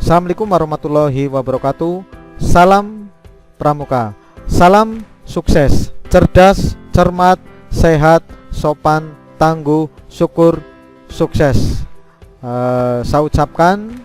Assalamualaikum warahmatullahi wabarakatuh. Salam Pramuka. Salam sukses, cerdas, cermat, sehat, sopan, tangguh, syukur, sukses. Saya ucapkan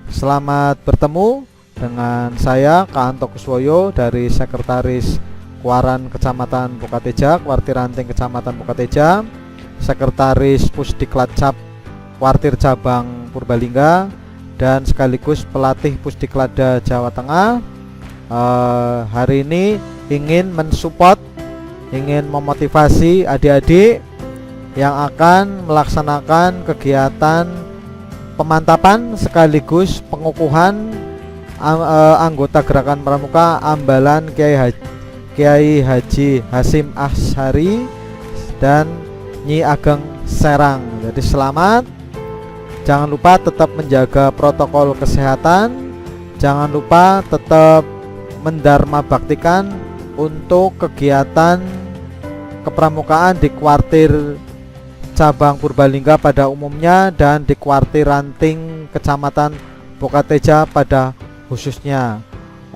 selamat bertemu dengan saya Kak Anto Kuswoyo dari Sekretaris Kuaran Kecamatan Pukateja, Kuartir Ranting Kecamatan Pukateja, Sekretaris Pusdiklat Cap Kuartir Cabang Purbalingga, dan sekaligus pelatih Pusdiklada Jawa Tengah. Hari ini ingin mensupport, ingin memotivasi adik-adik yang akan melaksanakan kegiatan pemantapan sekaligus pengukuhan anggota Gerakan Pramuka Ambalan Kiai Haji Hasyim Asy'ari dan Nyi Ageng Serang. Jadi selamat. Jangan lupa tetap menjaga protokol kesehatan. Jangan lupa tetap mendharma baktikan untuk kegiatan kepramukaan di Kuartir Cabang Purbalingga pada umumnya dan di Kuartir Ranting Kecamatan Pukateja pada khususnya.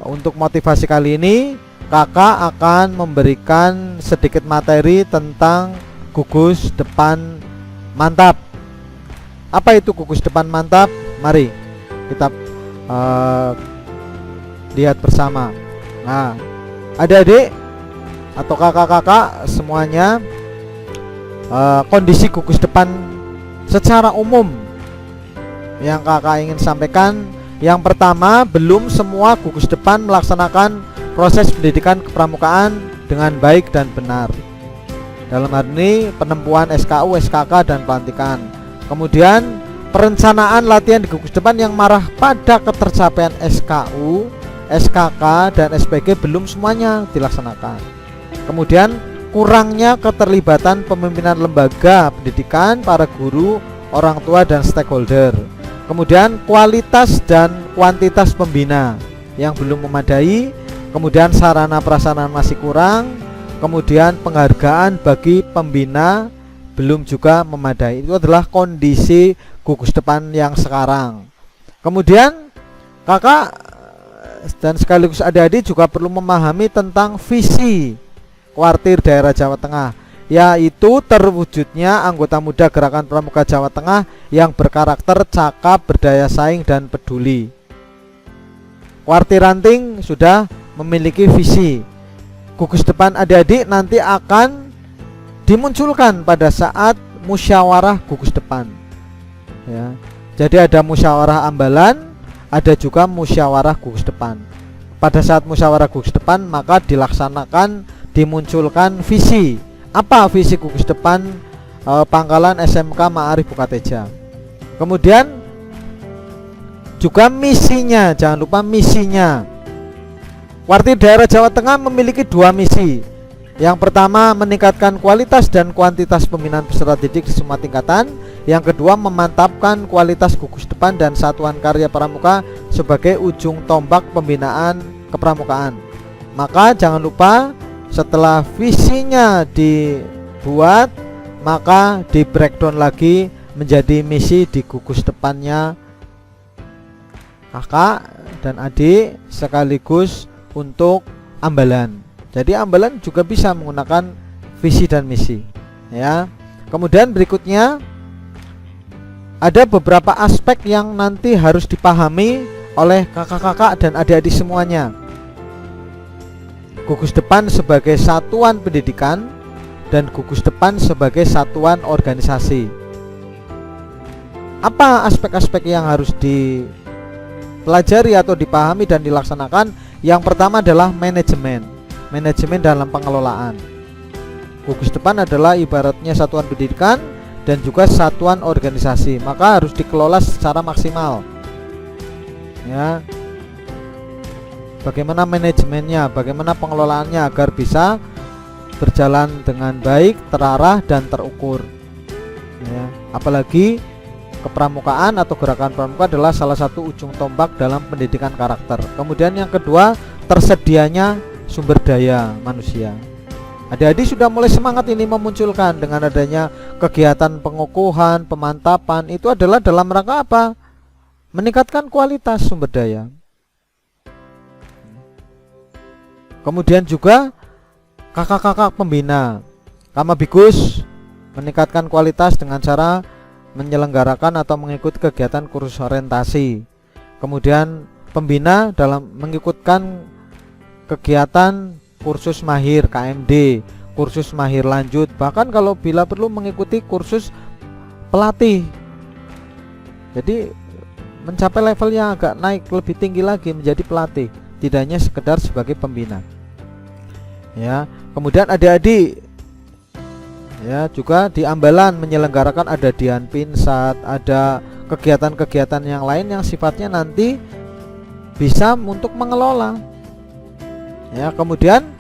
Untuk motivasi kali ini, kakak akan memberikan sedikit materi tentang gugus depan mantap. Apa itu gugus depan mantap? Mari kita lihat bersama. Nah, adik-adik atau kakak-kakak semuanya, kondisi gugus depan secara umum yang kakak ingin sampaikan. Yang pertama, belum semua gugus depan melaksanakan proses pendidikan kepramukaan dengan baik dan benar. Dalam hal ini penempuan SKU, SKK, dan pelantikan. Kemudian perencanaan latihan di gugus depan yang marah pada ketercapaian SKU, SKK, dan SPG belum semuanya dilaksanakan. Kemudian kurangnya keterlibatan pemimpinan lembaga pendidikan, para guru, orang tua, dan stakeholder. Kemudian kualitas dan kuantitas pembina yang belum memadai. Kemudian sarana prasarana masih kurang. Kemudian penghargaan bagi pembina belum juga memadai. Itu adalah kondisi gugus depan yang sekarang. Kemudian kakak dan sekaligus adik-adik juga perlu memahami tentang visi Kuartir daerah Jawa Tengah, yaitu terwujudnya anggota muda Gerakan Pramuka Jawa Tengah yang berkarakter cakap, berdaya saing, dan peduli. Kuartir Ranting sudah memiliki visi. Gugus depan adik-adik nanti akan dimunculkan pada saat musyawarah gugus depan, ya. Jadi ada musyawarah ambalan, ada juga musyawarah gugus depan. Pada saat musyawarah gugus depan maka dilaksanakan, dimunculkan visi. Apa visi gugus depan Pangkalan SMK Ma'arif Pukateja? Kemudian juga misinya, jangan lupa misinya. Kuartir daerah Jawa Tengah memiliki dua misi. Yang pertama, meningkatkan kualitas dan kuantitas pembinaan peserta didik di semua tingkatan. Yang kedua, memantapkan kualitas gugus depan dan satuan karya pramuka sebagai ujung tombak pembinaan kepramukaan. Maka jangan lupa, setelah visinya dibuat, maka di breakdown lagi menjadi misi di gugus depannya kakak dan adik sekaligus untuk ambalan. Jadi ambalan juga bisa menggunakan visi dan misi, ya. Kemudian berikutnya ada beberapa aspek yang nanti harus dipahami oleh kakak-kakak dan adik-adik semuanya. Gugus depan sebagai satuan pendidikan dan gugus depan sebagai satuan organisasi. Apa aspek-aspek yang harus dipelajari atau dipahami dan dilaksanakan? Yang pertama adalah manajemen dalam pengelolaan. Gugus depan adalah ibaratnya satuan pendidikan dan juga satuan organisasi, maka harus dikelola secara maksimal, ya. Bagaimana manajemennya, bagaimana pengelolaannya agar bisa berjalan dengan baik, terarah, dan terukur, ya. Apalagi kepramukaan atau gerakan pramuka adalah salah satu ujung tombak dalam pendidikan karakter. Kemudian yang kedua, tersedianya sumber daya manusia. Adik-adik sudah mulai semangat ini memunculkan dengan adanya kegiatan pengukuhan, pemantapan. Itu adalah dalam rangka apa? meningkatkan kualitas sumber daya. Kemudian juga kakak-kakak pembina Kamabikus meningkatkan kualitas dengan cara menyelenggarakan atau mengikuti kegiatan kursus orientasi. Kemudian pembina dalam mengikutkan kegiatan kursus mahir KMD, kursus mahir lanjut, bahkan kalau bila perlu mengikuti kursus pelatih. Jadi mencapai level yang agak naik lebih tinggi lagi menjadi pelatih, tidak hanya sekedar sebagai pembina. Ya, kemudian adik-adik ya juga di Ambalan menyelenggarakan ada Dian Pinsat, ada kegiatan-kegiatan yang lain yang sifatnya nanti bisa untuk mengelola. Ya, kemudian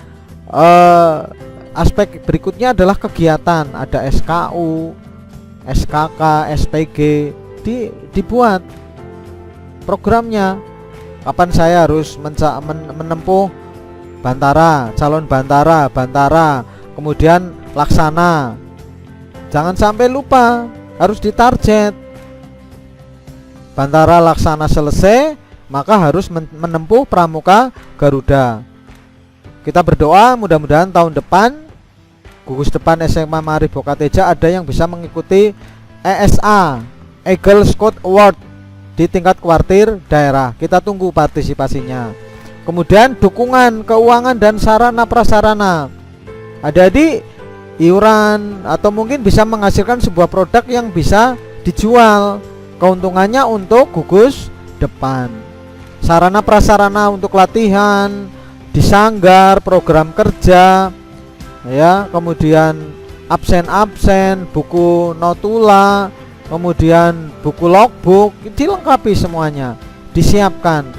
aspek berikutnya adalah kegiatan, ada SKU, SKK, SPG, dibuat programnya. Kapan saya harus menempuh Bantara, calon Bantara, kemudian laksana. Jangan sampai lupa, harus ditarget. Bantara laksana selesai, maka harus menempuh Pramuka Garuda. Kita berdoa mudah-mudahan tahun depan gugus depan SMA Ma'arif Bokateja ada yang bisa mengikuti ESA, Eagle Scout Award di tingkat kuartir daerah. Kita tunggu partisipasinya. Kemudian dukungan keuangan dan sarana prasarana. Adik-adik iuran atau mungkin bisa menghasilkan sebuah produk yang bisa dijual. Keuntungannya untuk gugus depan. Sarana prasarana untuk latihan, di sanggar, program kerja, ya, kemudian absen, buku notula, kemudian buku logbook, dilengkapi semuanya, disiapkan.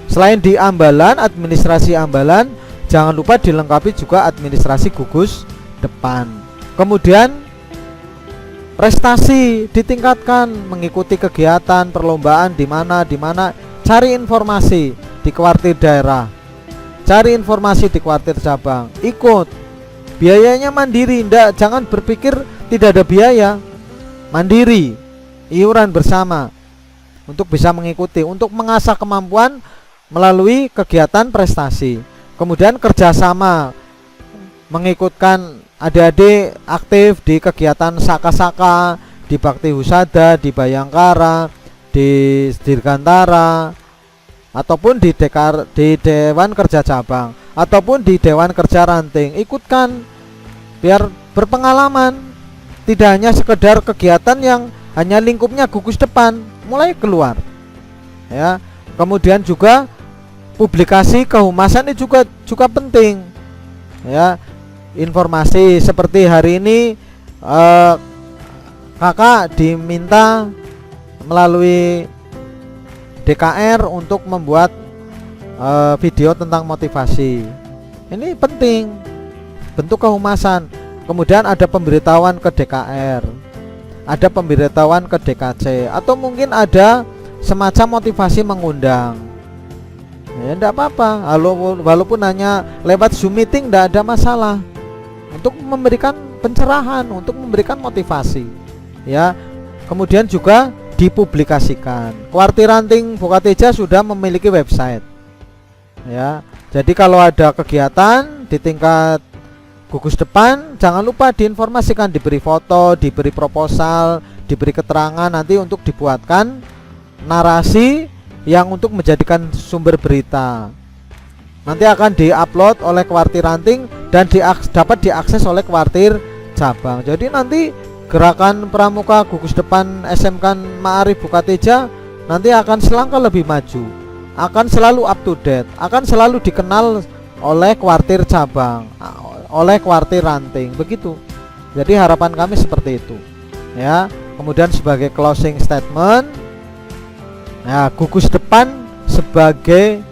Selain di Ambalan, administrasi Ambalan, jangan lupa dilengkapi juga administrasi gugus depan. Kemudian prestasi ditingkatkan, mengikuti kegiatan perlombaan di mana, cari informasi di kuartir daerah, cari informasi di kuartir cabang, ikut. Biayanya mandiri, jangan berpikir tidak ada biaya. Mandiri, iuran bersama untuk bisa mengikuti, untuk mengasah kemampuan melalui kegiatan prestasi. Kemudian kerjasama, mengikutkan adik-adik aktif di kegiatan saka-saka, di Bakti Husada, di Bayangkara, di Dirgantara, ataupun di Dewan Kerja Cabang, ataupun di Dewan Kerja Ranting. Ikutkan biar berpengalaman, tidak hanya sekedar kegiatan yang hanya lingkupnya gugus depan, mulai keluar. Ya, kemudian juga publikasi kehumasan ini juga penting. Ya, informasi seperti hari ini kakak diminta melalui DKR untuk membuat video tentang motivasi. Ini penting, bentuk kehumasan. Kemudian ada pemberitahuan ke DKR, ada pemberitahuan ke DKC, atau mungkin ada semacam motivasi mengundang. Ya enggak apa-apa, walaupun hanya lewat Zoom meeting enggak ada masalah. Untuk memberikan pencerahan, untuk memberikan motivasi. Ya. Kemudian juga dipublikasikan. Kuartir Ranting Bokateja sudah memiliki website. Ya. Jadi kalau ada kegiatan di tingkat gugus depan, jangan lupa diinformasikan, diberi foto, diberi proposal, diberi keterangan, nanti untuk dibuatkan narasi yang untuk menjadikan sumber berita. Nanti akan diupload oleh kuartir Ranting dan dapat diakses oleh kuartir cabang. Jadi nanti gerakan pramuka gugus depan SMK Ma'arif Bokateja nanti akan selangkah lebih maju, akan selalu up to date, akan selalu dikenal oleh kuartir cabang, oleh kuartir Ranting, begitu. Jadi harapan kami seperti itu. Ya, kemudian sebagai closing statement, nah, gugus depan sebagai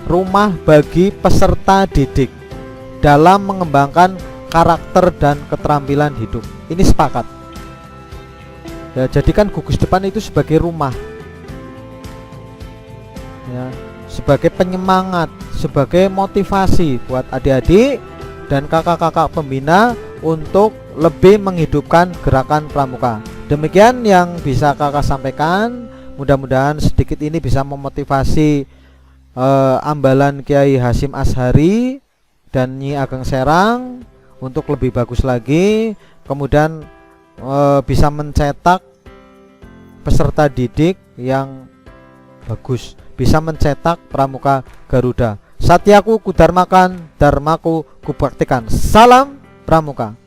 rumah bagi peserta didik dalam mengembangkan karakter dan keterampilan hidup. Ini sepakat. Ya, jadikan gugus depan itu sebagai rumah. Ya, sebagai penyemangat, sebagai motivasi buat adik-adik dan kakak-kakak pembina untuk lebih menghidupkan gerakan pramuka. Demikian yang bisa kakak sampaikan. Mudah-mudahan sedikit ini bisa memotivasi ambalan Kiai Hasyim Asyhari dan Nyi Ageng Serang untuk lebih bagus lagi, kemudian bisa mencetak peserta didik yang bagus, bisa mencetak pramuka Garuda. Satyaku kudarmakan, dharmaku kubaktikan. Salam pramuka.